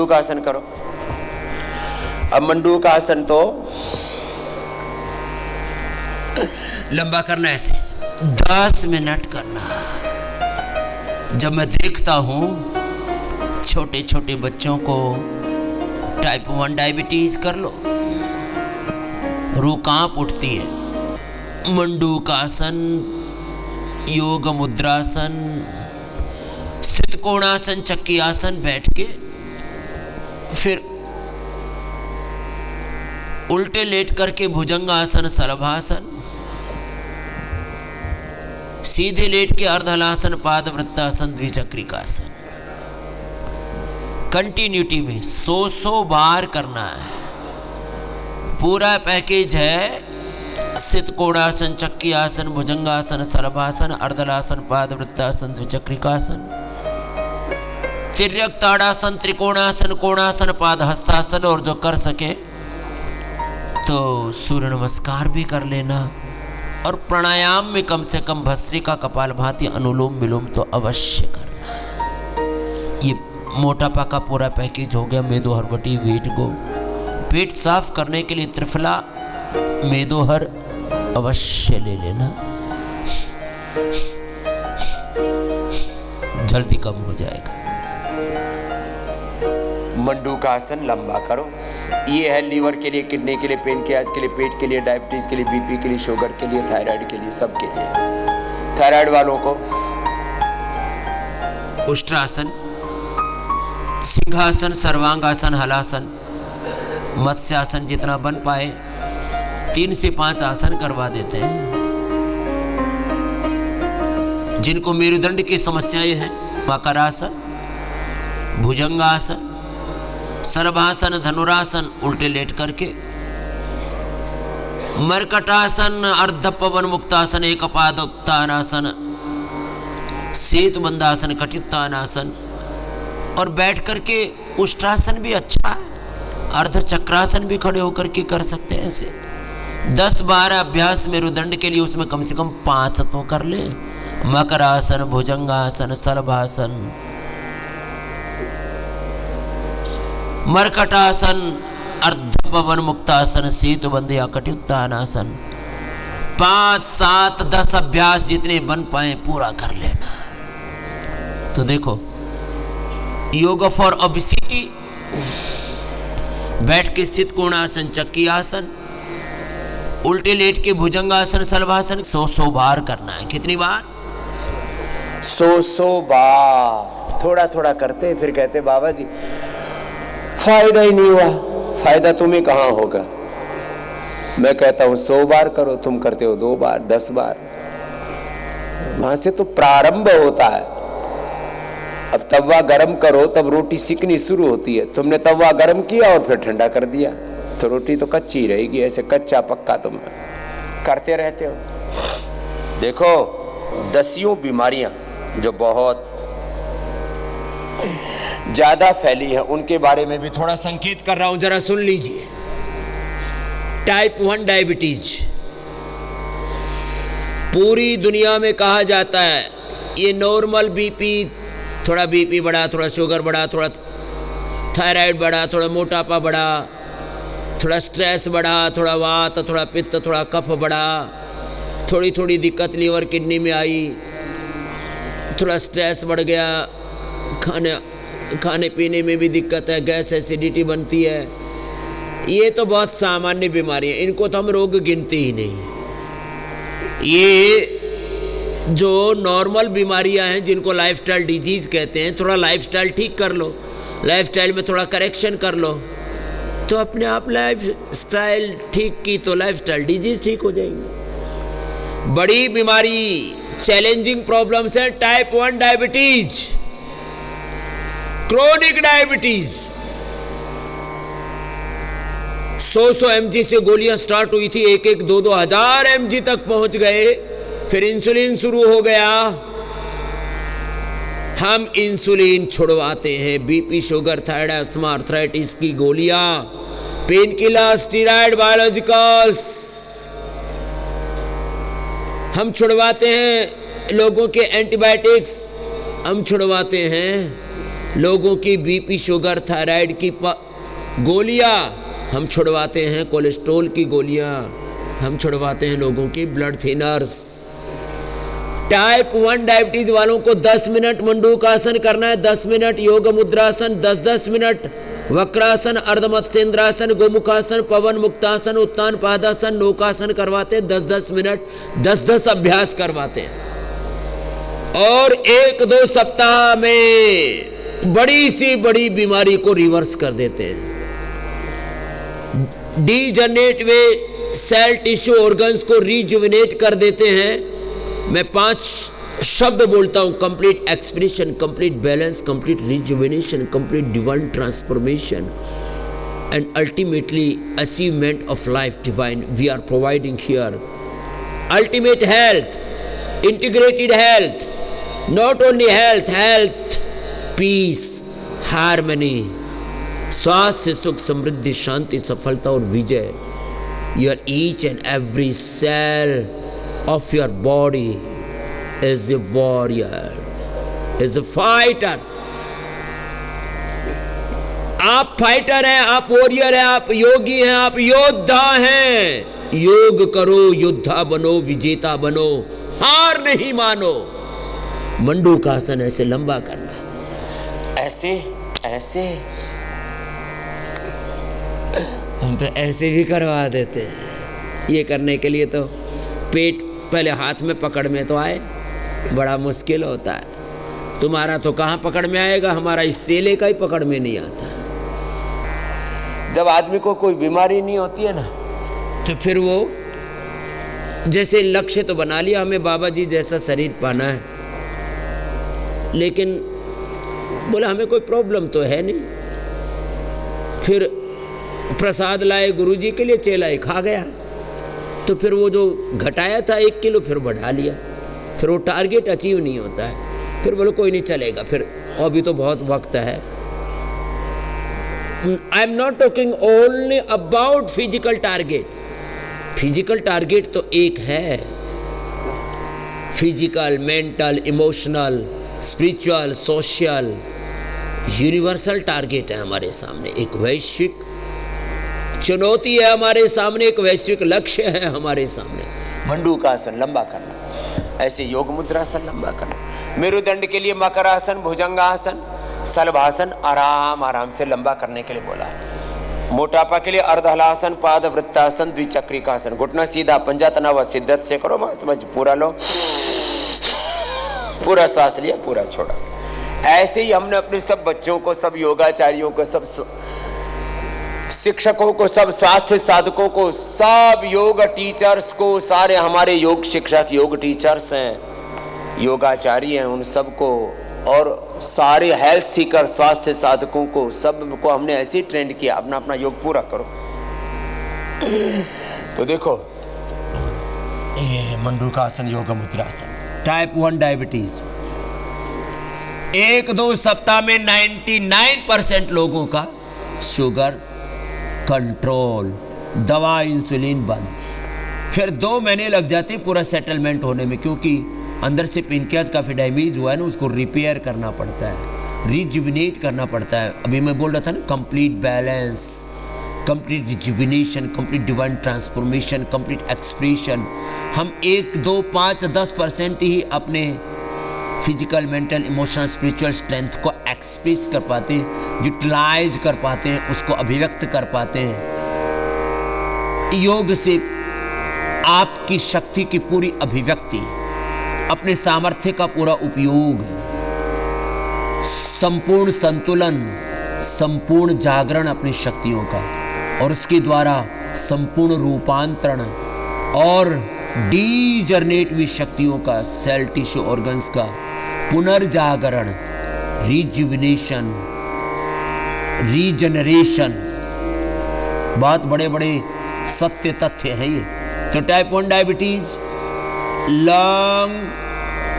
मंडूक आसन करो। अब मंडूक आसन तो लंबा करना, ऐसे 10 मिनट करना। जब मैं देखता हूं छोटे छोटे बच्चों को टाइप 1 डायबिटीज, कर लो, रूह कांप उठती है। मंडूक आसन, योग मुद्रासन, स्थित कोणासन, चक्की आसन, बैठ के फिर उल्टे लेट करके भुजंगासन, सरभासन, सीधे लेट के अर्धहलासन, पादवृत्तासन, द्विचक्रिकासन। कंटिन्यूटी में 100 बार करना है। पूरा पैकेज है, स्थित कोणासन, चक्की आसन, भुजंगासन, सरभासन, अर्धलासन, पादवृत्तासन, द्विचक्रिकासन, तिर्यक ताड़ासन, त्रिकोणासन, कोणासन, पादहस्तासन, और जो कर सके तो सूर्य नमस्कार भी कर लेना। और प्राणायाम में कम से कम भस्त्रिका, कपालभाति, अनुलोम विलोम तो अवश्य करना। ये मोटापा का पूरा पैकेज हो गया। मेदोहर वेट गो। पेट साफ करने के लिए त्रिफला मेदोहर अवश्य ले लेना, जल्दी कम हो जाएगा। मंडूक आसन लंबा करो। ये है लीवर के लिए, किडनी के लिए, पेनक्रियाज के लिए, पेट के लिए, डायबिटीज के लिए, बीपी के लिए, शुगर के लिए, थायराइड के लिए, सबके लिए। थायराइड वालों को उष्ट्रासन, सिंहासन, सर्वांगासन, हलासन, मत्स्यासन, जितना बन पाए 3 से 5 आसन करवा देते हैं। जिनको मेरुदंड की समस्याएं हैं, मकरासन, भुजंगासन, सर्वासन, धनुरासन, उल्टे लेट करके, मरकटासन, अर्धपवन मुक्तासन, एकपादोत्तानासन, सेतुबंधासन, कटित्तानासन, और बैठ करके उष्ट्रासन भी अच्छा है। अर्धचक्रासन भी खड़े होकर के कर सकते हैं। ऐसे 10-12 अभ्यास मेरुदंड के लिए, उसमें कम से कम 5 तो कर ले। मकरासन, भुजंगासन, सर्वासन, मरकटासन, अर्धपवन मुक्तासन, सेतुबंध या कटित्तानासन, 5, 7, 10 अभ्यास जितने बन पाए पूरा कर लेना। तो देखो, योग फॉर ओबेसिटी, बैठ के स्थित कोणासन, चक्की आसन, उल्टे लेट के भुजंगासन, सर्वासन 100 बार करना है। कितनी बार? 100 बार। थोड़ा थोड़ा करते फिर कहते बाबा जी फायदा ही नहीं हुआ। फायदा तुम्हें कहाँ होगा? मैं कहता हूं 100 बार करो, तुम करते हो 2 बार, 10 बार। वहां से तो प्रारंभ होता है। अब तवा गरम करो तब रोटी सिकनी शुरू होती है। तुमने तवा गरम किया और फिर ठंडा कर दिया तो रोटी तो कच्ची रहेगी। ऐसे कच्चा पक्का तुम करते रहते हो। देखो, 10 बीमारियां जो बहुत ज्यादा फैली है, उनके बारे में भी थोड़ा संकेत कर रहा हूं, जरा सुन लीजिए। टाइप 1 डायबिटीज पूरी दुनिया में कहा जाता है ये नॉर्मल बीपी, थोड़ा बीपी बढ़ा, थोड़ा शुगर बढ़ा, थोड़ा थायराइड बढ़ा, थोड़ा मोटापा बढ़ा, थोड़ा स्ट्रेस बढ़ा, थोड़ा वात, थोड़ा पित्त, थोड़ा कफ बढ़ा, थोड़ी थोड़ी दिक्कत लीवर किडनी में आई, थोड़ा स्ट्रेस बढ़ गया, खाने पीने में भी दिक्कत है, गैस एसिडिटी बनती है। ये तो बहुत सामान्य बीमारी है, इनको तो हम रोग गिनते ही नहीं। ये जो नॉर्मल बीमारियां हैं जिनको लाइफस्टाइल डिजीज कहते हैं, थोड़ा लाइफस्टाइल ठीक कर लो, लाइफस्टाइल में थोड़ा करेक्शन कर लो तो अपने आप लाइफस्टाइल ठीक की तो लाइफस्टाइल डिजीज ठीक हो जाएंगी। बड़ी बीमारी, चैलेंजिंग प्रॉब्लम्स है type 1 diabetes, chronic diabetes. 100 mg से गोलियां स्टार्ट हुई थी, 1-1, 2-2 हजार mg तक पहुंच गए। फिर इंसुलिन शुरू हो गया, हम इंसुलिन छुड़वाते हैं। BP, sugar, thyroid, asthma, arthritis की गोलियां, पेन किलर, स्टेरॉइड, बायोलॉजिकल्स हम छुड़वाते हैं। लोगों के एंटीबायोटिक्स हम छुड़वाते हैं। लोगों की बीपी, शुगर, थायराइड की गोलियां हम छुड़वाते हैं, कोलेस्ट्रॉल की गोलियां हम छुड़वाते हैं, लोगों की ब्लड थिनर्स। टाइप 1 डायबिटीज वालों को 10 मिनट मंडूकासन करना है, 10 मिनट योग मुद्रासन, 10-10 मिनट वक्रासन, अर्धमत्स्येंद्रासन, गोमुखासन, पवन मुक्तासन, उत्तान पादासन, नौकासन करवाते हैं 10-10 मिनट, 10-10 अभ्यास करवाते हैं। और 1-2 सप्ताह में बड़ी सी बड़ी बीमारी को रिवर्स कर देते हैं। डीजनरेट वे सेल टिश्यू ऑर्गन्स को रिजुविनेट कर देते हैं। मैं 5 शब्द बोलता हूं, complete expression, complete balance, complete rejuvenation, complete divine transformation and ultimately achievement of life divine we are providing here. Ultimate health, integrated health, not only health, health, peace, harmony, स्वास्थ्य, सुख, समृद्धि, शांति, सफलता और विजय। Your each and every cell of your body is a warrior, is a fighter. आप fighter हैं, आप वॉरियर हैं, आप योगी हैं, आप योद्धा हैं। योग करो, योद्धा बनो, विजेता बनो, हार नहीं मानो। मंडूकासन ऐसे लंबा करना, ऐसे ऐसे, हम तो ऐसे भी करवा देते हैं। ये करने के लिए तो पेट पहले हाथ में पकड़ में तो आए, बड़ा मुश्किल होता है। तुम्हारा तो कहाँ पकड़ में आएगा, हमारा इस सेले का ही पकड़ में नहीं आता। जब आदमी को कोई बीमारी नहीं होती है ना, तो फिर वो जैसे लक्ष्य तो बना लिया, हमें बाबा जी जैसा शरीर पाना है, लेकिन बोला हमें कोई प्रॉब्लम तो है नहीं। फिर प्रसाद लाए गुरुजी के लिए, चेला ही खा गया, तो फिर वो जो घटाया था 1 किलो फिर बढ़ा लिया, फिर वो टारगेट अचीव नहीं होता है। फिर बोलो कोई नहीं चलेगा, फिर अभी तो बहुत वक्त है। I am not talking only about physical target. Physical target तो एक है, physical, mental, emotional, spiritual, social, universal target है हमारे सामने। एक वैश्विक चुनौती है हमारे सामने, एक वैश्विक लक्ष्य है हमारे सामने। मंडूकासन लंबा करना, ऐसे योग मुद्रासन लंबा करना। मेरुदंड के लिए मकरासन, भुजंगासन, सलभासन आराम आराम से लंबा करने के लिए बोला है। मोटापा के लिए अर्धहलासन, पाद वृत्तासन, द्विचक्रिकासन, घुटना सीधा, पंजा तना व शिद्दत से करो। महात्मा जी पूरा लो, पूरा सांस लिया, पूरा छोड़ा। ऐसे ही हमने अपने सब बच्चों को, सब योगाचार्यों को, सब शिक्षकों को, सब स्वास्थ्य साधकों को, सब योग टीचर्स को, सारे हमारे योग शिक्षक, योग टीचर्स हैं, योगाचार्य हैं, उन सबको, और सारे हेल्थ सीकर, स्वास्थ्य साधकों को, सबको हमने ऐसे ही ट्रेंड किया। अपना अपना योग पूरा करो। तो देखो ये मंडूकासन, योग मुद्रासन। टाइप 1 डायबिटीज 1-2 सप्ताह में 99% लोगों का शुगर कंट्रोल, दवा, इंसुलिन बंद। फिर 2 महीने लग जाते पूरा सेटलमेंट होने में, क्योंकि अंदर से पेनक्रियाज काफ़ी डैमेज हुआ है ना, उसको रिपेयर करना पड़ता है, रिजुविनेट करना पड़ता है। अभी मैं बोल रहा था ना, complete balance, complete rejuvenation, complete divine transformation, complete expression. हम 1, 2, 5, 10% ही अपने physical, mental, emotional, spiritual strength को एक्सप्रेस कर पाते हैं, यूटिलाइज कर पाते हैं, उसको अभिव्यक्त कर पाते हैं। योग से आपकी शक्ति की पूरी अभिव्यक्ति, अपने सामर्थ्य का पूरा उपयोग, संपूर्ण संतुलन, संपूर्ण जागरण अपनी शक्तियों का, और उसके द्वारा संपूर्ण रूपांतरण और डीजनरेट हुई शक्तियों का, सेल टिश्यू ऑर्गन्स का पुनर्जागरण, रिजुविनेशन, रीजनरेशन। बहुत बड़े बड़े सत्य तथ्य हैं ये। तो type 1 diabetes, lung,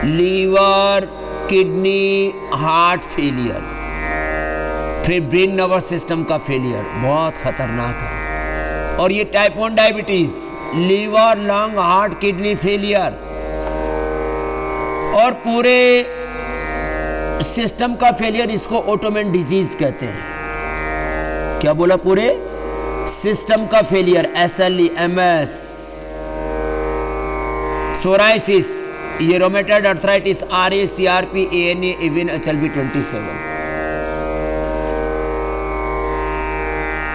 liver, kidney, heart failure, फिर ब्रेन नर्वस सिस्टम का फेलियर, बहुत खतरनाक है। और ये type 1 diabetes, liver, lung, heart, kidney failure और पूरे सिस्टम का फेलियर, इसको ऑटोइम्यून डिजीज कहते हैं। क्या बोला? पूरे सिस्टम का फेलियर, SLE, MS, सोराइसिस, ये rheumatoid arthritis, RA, CRP, ANA, even HLB27,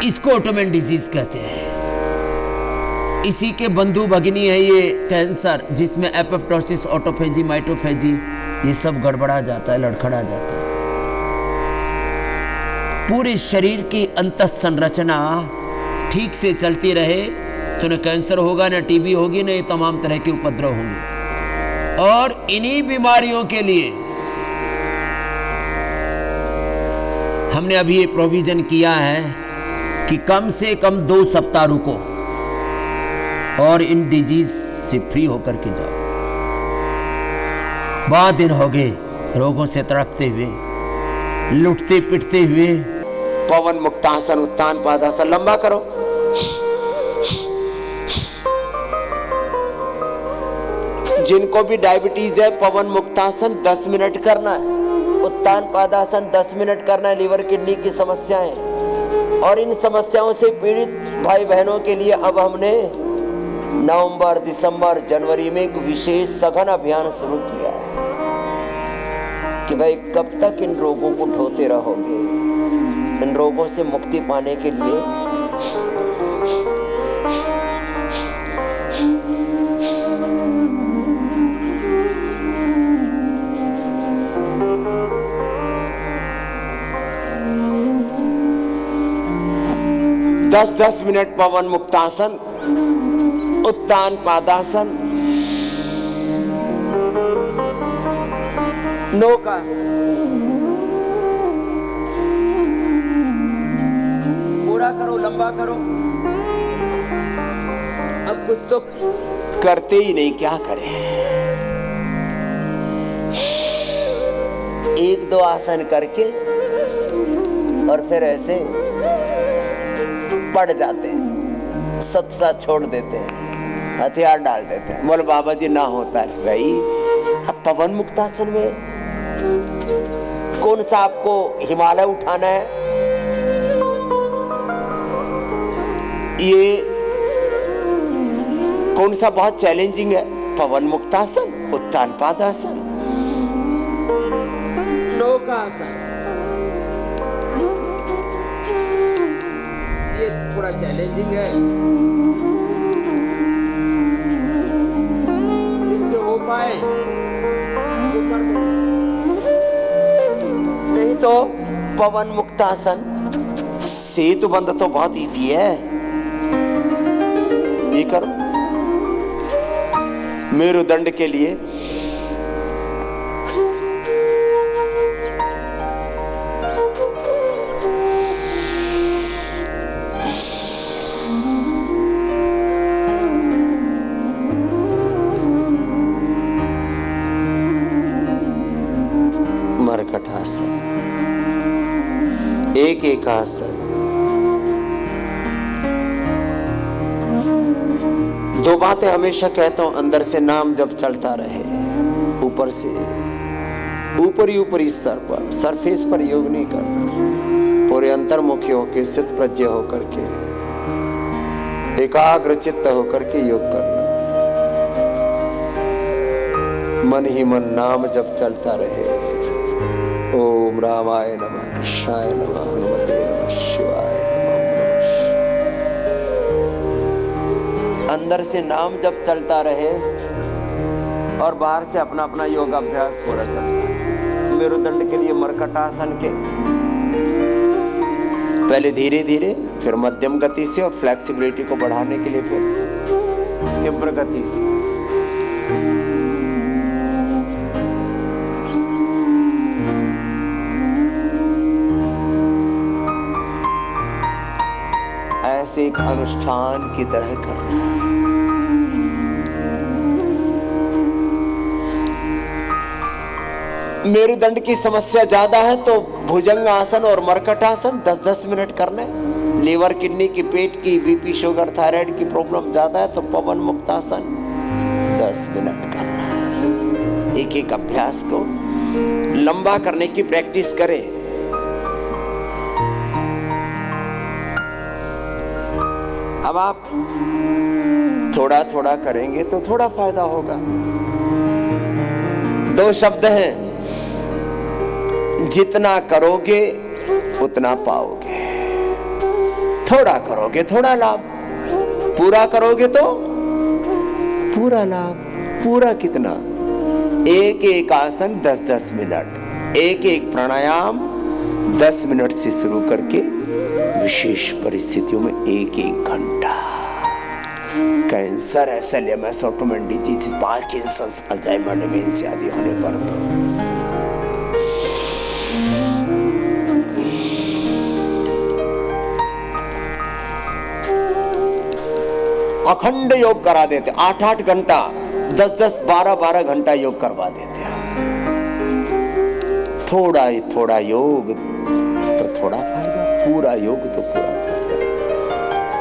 इसको ऑटोइम्यून डिजीज कहते हैं। इसी के बंधु भगिनी है ये कैंसर, जिसमें एपोप्टोसिस, ऑटोफेजी, माइटोफेजी, ये सब गड़बड़ा जाता है, लड़खड़ा जाता है। पूरे शरीर की अंतः संरचना ठीक से चलती रहे तो न कैंसर होगा, न TB होगी, न ये तमाम तरह के उपद्रव होंगे। और इन्हीं बीमारियों के लिए हमने अभी ये प्रोविजन किया है कि कम से कम 2 सप्ताह रुको और इन डिजीज से फ्री होकर के जाओ। बहुत दिन हो गए रोगों से तड़पते हुए, लुटते पिटते हुए। पवन मुक्तासन, उत्तान पादासन, लंबा करो। जिनको भी डायबिटीज है, पवन मुक्तासन 10 मिनट करना है, उत्तान पादासन 10 मिनट करना है। लीवर किडनी की समस्याएं और इन समस्याओं से पीड़ित भाई बहनों के लिए अब हमने नवंबर, दिसंबर, जनवरी में एक विशेष सघन अभियान शुरू किया है कि भाई कब तक इन रोगों को ढोते रहोगे। इन रोगों से मुक्ति पाने के लिए दस मिनट पवन मुक्तासन, उत्तान पादासन, नौकासन। पूरा करो, लंबा करो। अब कुछ तो करते ही नहीं, क्या करें? 1-2 आसन करके और फिर ऐसे पड़ जाते हैं, सत्सा छोड़ देते हैं, हथियार डाल देते हैं। बोले बाबा जी ना होता है भाई। अब पवन मुक्तासन में कौन सा आपको हिमालय उठाना है? ये कौन सा बहुत चैलेंजिंग है? पवन मुक्तासन, उत्तान पादासन, नौकासन, ये थोड़ा चैलेंजिंग है। जिनसे हो पाए ऊपर नहीं तो पवन मुक्तासन। सेतु बंध तो बहुत इजी है, ये करो। मेरुदंड के लिए मरकटासन, एक आसन। 2 बातें हमेशा कहता हूं, अंदर से नाम जब चलता रहे, ऊपर से ऊपरी स्तर पर, सरफेस पर योग नहीं करना। पूरे अंतर्मुखी होकर, स्थित प्रज्ञ होकर के, एकाग्र चित्त होकर के योग करना। मन ही मन नाम जब चलता रहे। ओम रामाय नमः, कृष्णाय नमः, हनुमते नमः, शिवाय नमः। अंदर से नाम जब चलता रहे और बाहर से अपना अपना योगाभ्यास पूरा चलता है। मेरुदंड के लिए मरकटासन के पहले धीरे धीरे, फिर मध्यम गति से, और फ्लेक्सिबिलिटी को बढ़ाने के लिए फिर तीव्र गति से। ऐसे एक अनुष्ठान की तरह करना है। मेरुदंड की समस्या ज्यादा है तो भुजंग आसन और मरकटासन 10-10 मिनट करना है। लीवर, किडनी की, पेट की, बीपी, शुगर, थायराइड की प्रॉब्लम ज्यादा है तो पवन मुक्तासन 10 मिनट करना है। एक एक अभ्यास को लंबा करने की प्रैक्टिस करें। अब आप थोड़ा थोड़ा करेंगे तो थोड़ा फायदा होगा। दो शब्द हैं, जितना करोगे उतना पाओगे। थोड़ा करोगे थोड़ा लाभ, पूरा करोगे तो पूरा लाभ। पूरा कितना? एक एक आसन 10-10 मिनट, एक एक प्राणायाम 10 मिनट से शुरू करके विशेष परिस्थितियों में 1-1 घंटा। Cancer, SLMS, autoimmune disease, Parkinson's, Alzheimer's, dementia आदि होने पर तो अखंड योग करा देते। 8-8 घंटा, 10-10, 12-12 घंटा योग करवा देते हैं। थोड़ा ही थोड़ा योग तो थोड़ा फायदा, पूरा योग तो पूरा फायदा।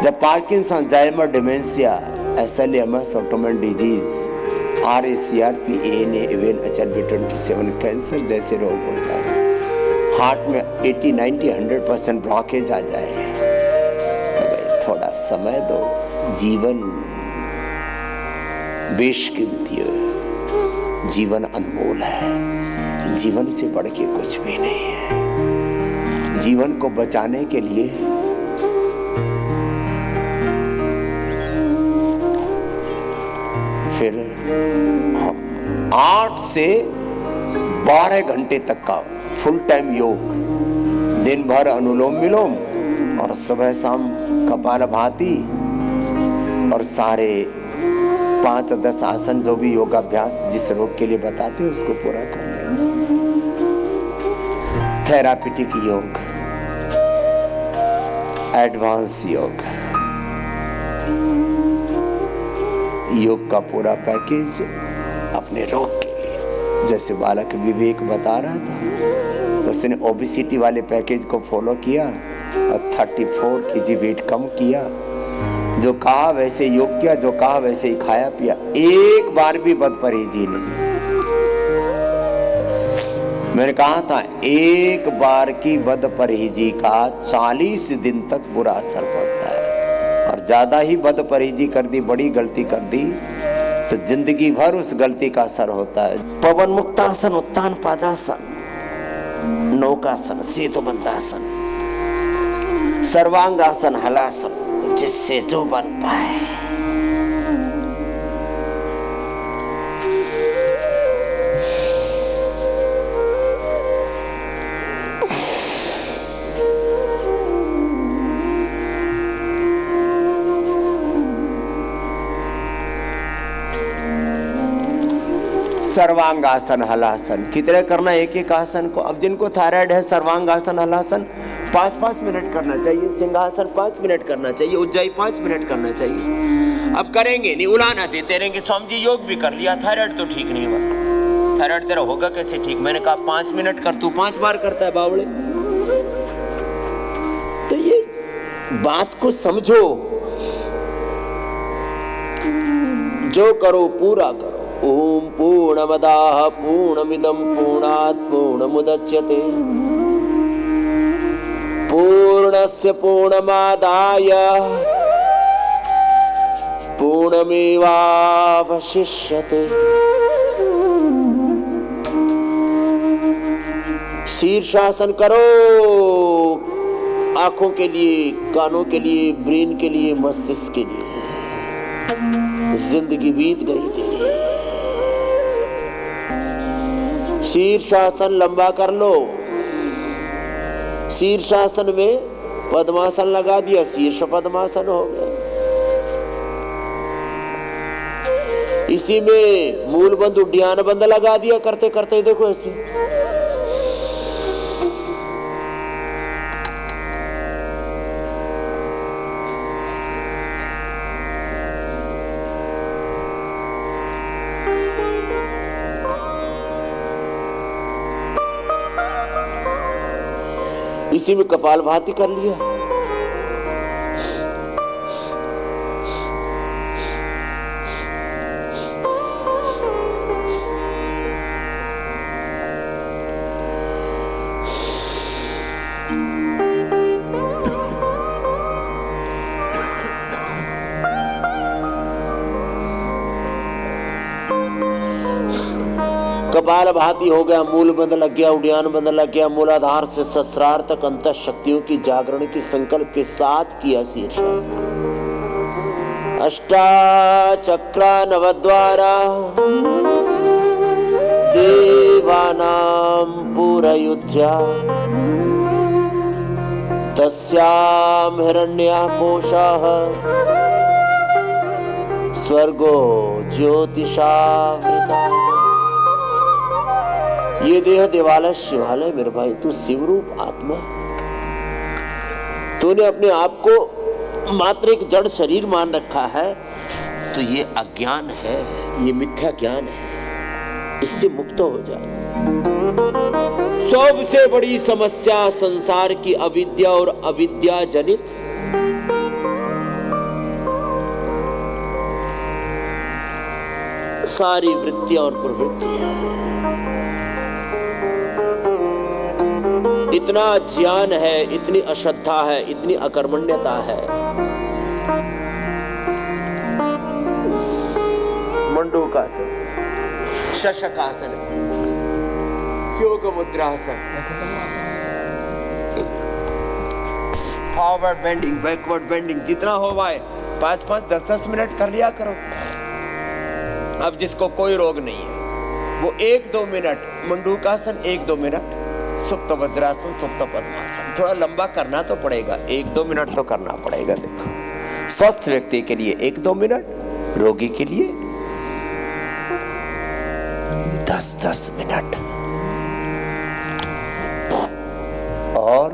जब Parkinson, Alzheimer's, dementia, SLMS, autoimmune disease, RACRP, ANA, एवेन, HLB27 कैंसर जैसे रोग हो जाए, हार्ट में 80, 90, 100% ब्लॉकेज आ जाए, तो भाई थोड़ा समय दो। जीवन बेशकीमती है, जीवन अनमोल है, जीवन से बढ़ के कुछ भी नहीं है। जीवन को बचाने के लिए फिर हम 8 से 12 घंटे तक का फुल टाइम योग, दिन भर अनुलोम विलोम और सुबह शाम कपालभाति और सारे 5-10 आसन जो भी योगाभ्यास जिस रोग के लिए बताते हैं उसको पूरा कर लेना। थेरापिटिक योग, एडवांस योग, योग का पूरा पैकेज अपने रोग के लिए। जैसे बालक विवेक बता रहा था, उसने ओबेसिटी वाले पैकेज को फॉलो किया और 34 kg वेट कम किया। जो कहा वैसे योग किया, जो कहा वैसे ही खाया पिया, एक बार भी बदपरहेजी नहीं। मैंने कहा था एक बार की बदपरहेजी का 40 दिन तक बुरा असर पड़ता है, और ज्यादा ही बदपरहेजी कर दी, बड़ी गलती कर दी तो जिंदगी भर उस गलती का असर होता है। पवन मुक्तासन, उत्तान पादासन, नौकासन, सेतु बंधासन, सर्वांगासन, हलासन, जिससे जो बन पाए। सर्वांगासन, हलासन कितने करना? एक एक आसन को। अब जिनको थायराइड है, सर्वांगासन, हलासन 5-5 मिनट करना चाहिए, सिंहासन 5 मिनट करना चाहिए, उज्जाई 5 मिनट करना चाहिए। अब करेंगे नहीं, उलाना देते रहेंगे, स्वामी जी योग भी कर लिया, थायराइड तो ठीक नहीं हुआ। थायराइड तेरा होगा कैसे ठीक? मैंने कहा 5 मिनट कर, तू 5 बार करता है बावड़े। तो ये बात को समझो, जो करो पूरा करो। ओम पूर्णमदाः पूर्णमिदं पूर्णात् पूर्णमुदच्यते पूर्णस्य पूर्णमादाय पूर्णमेवावशिष्यते। शीर्षासन करो, आंखों के लिए, कानों के लिए, ब्रेन के लिए, मस्तिष्क के लिए। जिंदगी बीत गई तेरी। शीर्षासन लंबा कर लो। शीर्षासन में पद्मासन लगा दिया, शीर्ष पद्मासन हो गया। इसी में मूल बंद, उड्डयन बंद लगा दिया, करते करते देखो ऐसे। इसी में कपालभाति कर लिया। कपाल भाती हो गया, मूल बंद लग गया, उड्डयन बंद लग गया, मूलाधार से सहस्रार तक अंत शक्तियों की जागरण की संकल्प के साथ किया शीर्षासन। अष्टाचक्रा नवद्वारा देवानां पूरयुध्या तस्यां हिरण्याकोशः स्वर्गो ज्योतिषामृता। ये देह देवालय शिवालय मेरे भाई, तू शिवरूप आत्मा, तूने अपने आप को मात्र एक जड़ शरीर मान रखा है, तो ये अज्ञान है, ये मिथ्या ज्ञान है, इससे मुक्त हो जाए। सबसे बड़ी समस्या संसार की अविद्या और अविद्या जनित सारी वृत्तियां और प्रवृत्तियां। इतना ज्ञान है, इतनी अश्रद्धा है, इतनी अकर्मण्यता है। मंडूकासन, शशकासन, योग मुद्रासन, फॉरवर्ड बेंडिंग, बैकवर्ड बेंडिंग, जितना हो पाए 5-5, 10-10 मिनट कर लिया करो। अब जिसको कोई रोग नहीं है वो 1-2 मिनट मंडूकासन, 1-2 मिनट सुप्त वज्रासन, सुप्त पद्मासन। थोड़ा लंबा करना तो पड़ेगा, 1-2 मिनट तो करना पड़ेगा। देखो, स्वस्थ व्यक्ति के लिए 1-2 मिनट, रोगी के लिए 10-10 मिनट, और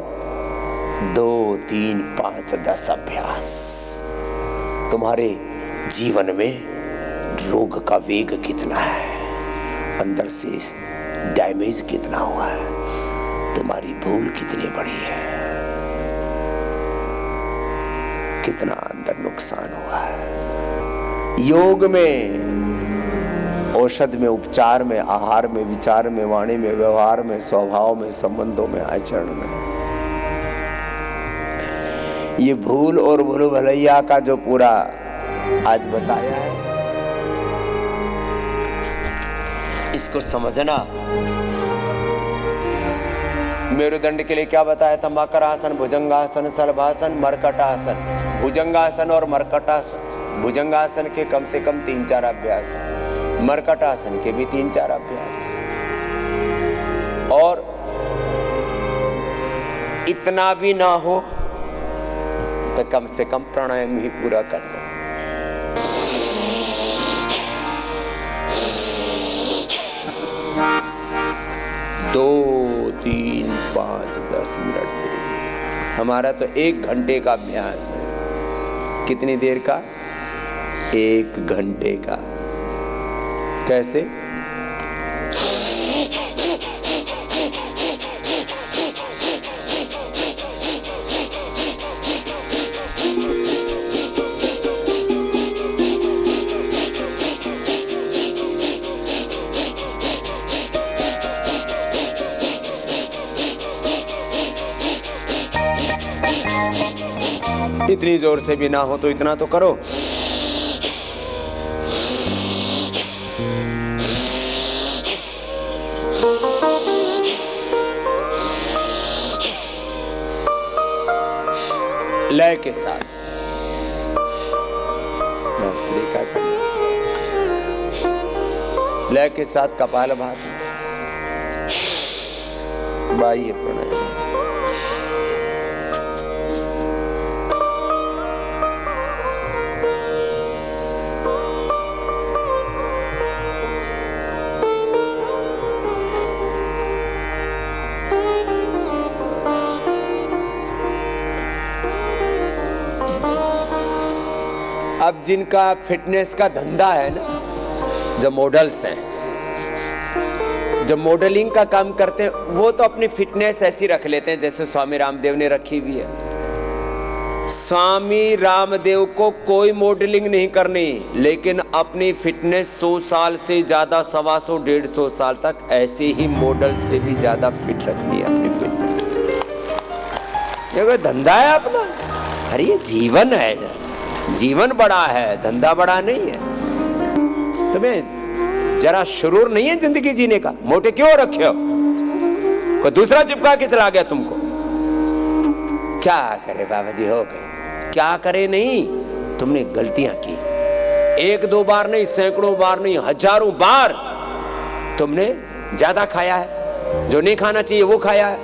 2, 3, 5, 10 अभ्यास। तुम्हारे जीवन में रोग का वेग कितना है, अंदर से डैमेज कितना हुआ है, तुम्हारी भूल कितनी बड़ी है, कितना अंदर नुकसान हुआ है। योग में, औषध में, उपचार में, आहार में, विचार में, वाणी में, व्यवहार में, स्वभाव में, संबंधों में, आचरण में, ये भूल और भूल भलैया का जो पूरा आज बताया है, इसको समझना। मेरुदंड के लिए क्या बताया था? मकरासन, भुजंगासन, शलभासन, मरकटासन। भुजंगासन और मरकटासन, भुजंगासन के कम से कम 3-4 अभ्यास, मरकटासन के भी 3-4 अभ्यास, और इतना भी ना हो तो कम से कम प्राणायाम ही पूरा कर लो। दो, 3, 5, 10 मिनट धीरे धीरे। हमारा तो 1 घंटे का अभ्यास है। कितनी देर का? 1 घंटे का। कैसे? इतनी जोर से भी ना हो तो इतना तो करो। लय के साथ लय के साथ कपालभाति, बाह्य प्राणायाम। अब जिनका फिटनेस का धंधा है ना, जो मॉडल्स हैं, जो मॉडलिंग का काम करते हैं, वो तो अपनी फिटनेस ऐसी रख लेते हैं जैसे स्वामी रामदेव ने रखी हुई है। स्वामी रामदेव को कोई मॉडलिंग नहीं करनी, लेकिन अपनी फिटनेस 100 साल से ज्यादा, 125, 150 साल तक ऐसे ही मॉडल से भी ज्यादा फिट रखनी है अपनी फिटनेस। ये कोई धंधा है अपना? अरे ये जीवन है, जीवन बड़ा है, धंधा बड़ा नहीं है। तुम्हें जरा शुरूर नहीं है जिंदगी जीने का? मोटे क्यों रखे हो? कोई दूसरा चिपका के चला गया तुमको। क्या करे बाबा जी, हो गए। क्या करे नहीं, तुमने गलतियां की। एक दो बार नहीं, सैकड़ों बार नहीं, हजारों बार तुमने ज्यादा खाया है, जो नहीं खाना चाहिए वो खाया है,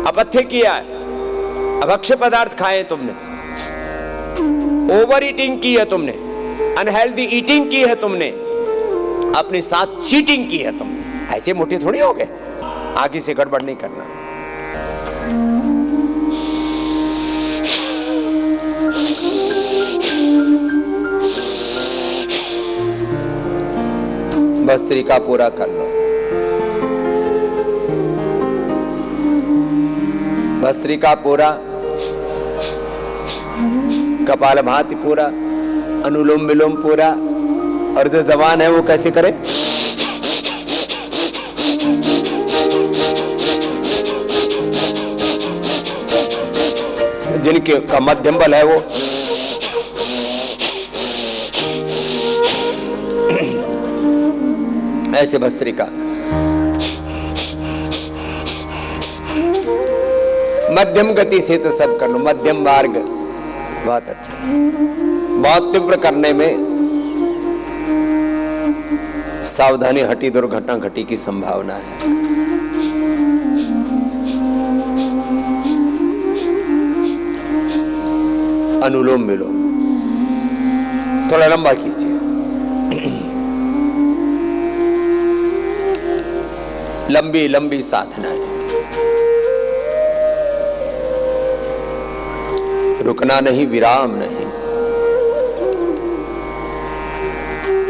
अपथ्य किया है, अभक्ष्य पदार्थ खाए तुमने, ओवर ईटिंग की है तुमने, अनहेल्दी ईटिंग की है तुमने, अपने साथ चीटिंग की है तुमने। ऐसे मोटे थोड़ी हो गए। आगे से गड़बड़ नहीं करना। भस्त्रिका पूरा कर लो। भस्त्रिका पूरा, कपालभाति पूरा, अनुलोम विलोम पूरा। और जो जवान है वो कैसे करे? जिनके का मध्यम बल है वो ऐसे भस्त्रिका। मध्यम गति से तो सब कर लो, मध्यम मार्ग बहुत अच्छा। बहुत तीव्र करने में सावधानी हटी, दुर्घटना घटी की संभावना है। अनुलोम विलोम थोड़ा लंबा कीजिए। लंबी लंबी साधना है, रुकना नहीं, विराम नहीं।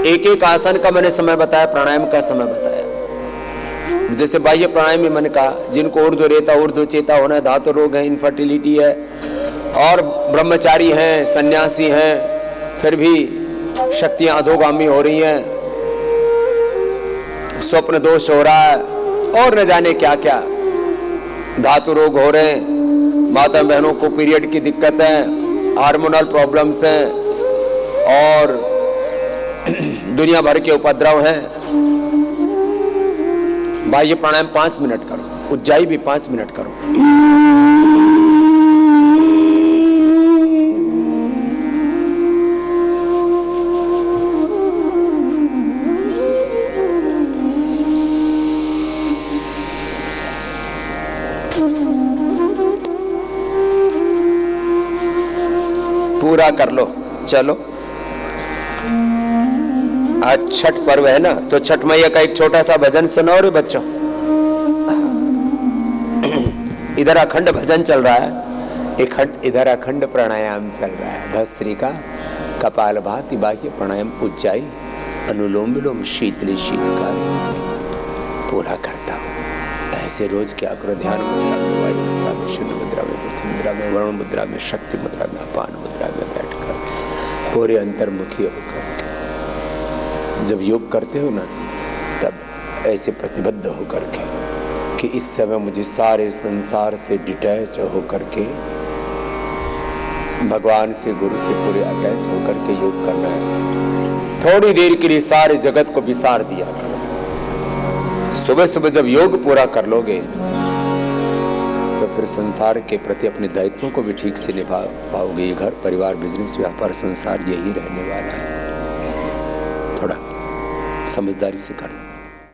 एक एक आसन का मैंने समय बताया, प्राणायाम का समय बताया। जैसे बाह्य प्राणायाम में मैंने कहा, जिनको ऊर्ध्व रेता ऊर्ध्व चेता होना है, धातु रोग है, इनफर्टिलिटी है, और ब्रह्मचारी हैं, सन्यासी हैं, फिर भी शक्तियां अधोगामी हो रही हैं, स्वप्न दोष हो रहा है, और न जाने क्या क्या धातु रोग हो रहे हैं, माता बहनों को पीरियड की दिक्कत है, हार्मोनल प्रॉब्लम्स हैं, और दुनिया भर के उपद्रव हैं। बाह्य प्राणायाम 5 मिनट करो, उज्जाई भी 5 मिनट करो। पूरा कर लो। चलो, आज छठ पर्व है ना, तो छठ मैया का एक छोटा सा भजन सुनाओ रे बच्चों। इधर अखंड भजन चल रहा है, इधर अखंड प्राणायाम चल रहा है। भस्त्रिका, कपालभाति, बाह्य प्राणायाम, उज्जाई, अनुलोम विलोम, शीतली शीतकारी पूरा करता हूँ। ऐसे रोज क्या करो, ध्यान मुद्रा में, वायु मुद्रा में, शून्य मुद्रा में, पृथ्वी मुद्रा में, वरुण मुद्रा में, शक्ति मुद्रा में, अपान मुद्रा में बैठकर पूरे अंतर्मुखी होकर जब योग करते हो ना, तब ऐसे प्रतिबद्ध होकर के कि इस समय मुझे सारे संसार से डिटैच होकर के भगवान से, गुरु से पूरे अटैच होकर के योग करना है। थोड़ी देर के लिए सारे जगत को विसार दिया करो। सुबह सुबह जब योग पूरा कर लोगे तो फिर संसार के प्रति अपने दायित्वों को भी ठीक से निभा पाओगे। ये घर परिवार, बिजनेस, व्यापार, संसार यही रहने वाला है। थोड़ा समझदारी से कर लो।